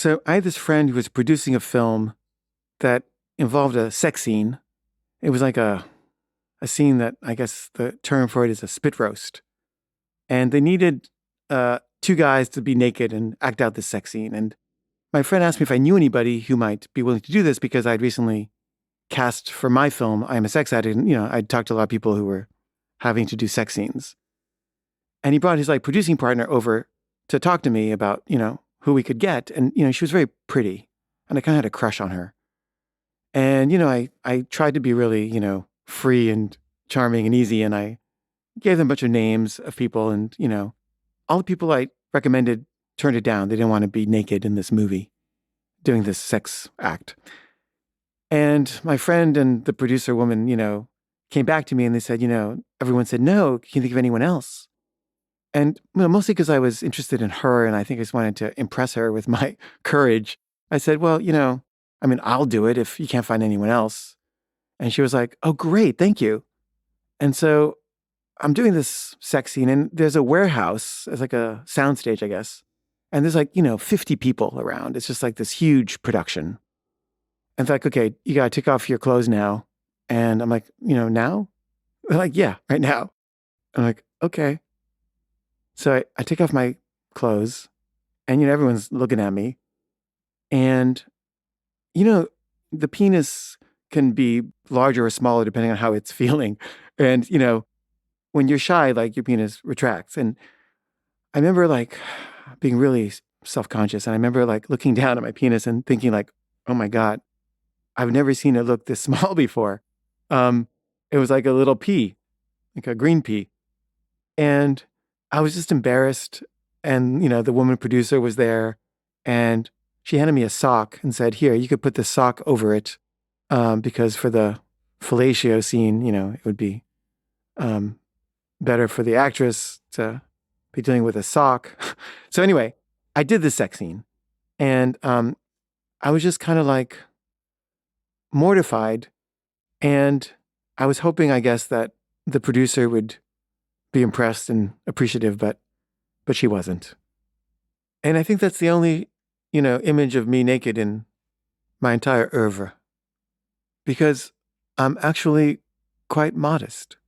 So I had this friend who was producing a film that involved a sex scene. It was like a scene that I guess the term for it is a spit roast. And they needed two guys to be naked and act out this sex scene. And my friend asked me if I knew anybody who might be willing to do this because I'd recently cast for my film, I Am a Sex Addict. And, I'd talked to a lot of people who were having to do sex scenes. And he brought his producing partner over to talk to me about, who we could get. And, she was very pretty and I kind of had a crush on her. And, I tried to be really, free and charming and easy. And I gave them a bunch of names of people. And, all the people I recommended turned it down. They didn't want to be naked in this movie doing this sex act. And my friend and the producer woman, came back to me and they said, everyone said, no, can you think of anyone else? And mostly because I was interested in her and I think I just wanted to impress her with my courage. I said, well, I'll do it if you can't find anyone else. And she was like, oh, great, thank you. And so I'm doing this sex scene and there's a warehouse. It's like a soundstage, I guess. And there's 50 people around. It's just like this huge production. And it's like, okay, you got to take off your clothes now. And I'm like, now? They're like, yeah, right now. I'm like, okay. So I take off my clothes and, everyone's looking at me. And, the penis can be larger or smaller depending on how it's feeling. And, when you're shy, your penis retracts. And I remember being really self-conscious. And I remember looking down at my penis and thinking oh my God, I've never seen it look this small before. It was like a little pea, like a green pea. And I was just embarrassed. And, the woman producer was there and she handed me a sock and said, here, you could put the sock over it. Because for the fellatio scene, it would be better for the actress to be dealing with a sock. So anyway, I did the sex scene and I was just kind of mortified. And I was hoping, I guess, that the producer would be impressed and appreciative, but she wasn't. And I think that's the only, image of me naked in my entire oeuvre. Because I'm actually quite modest.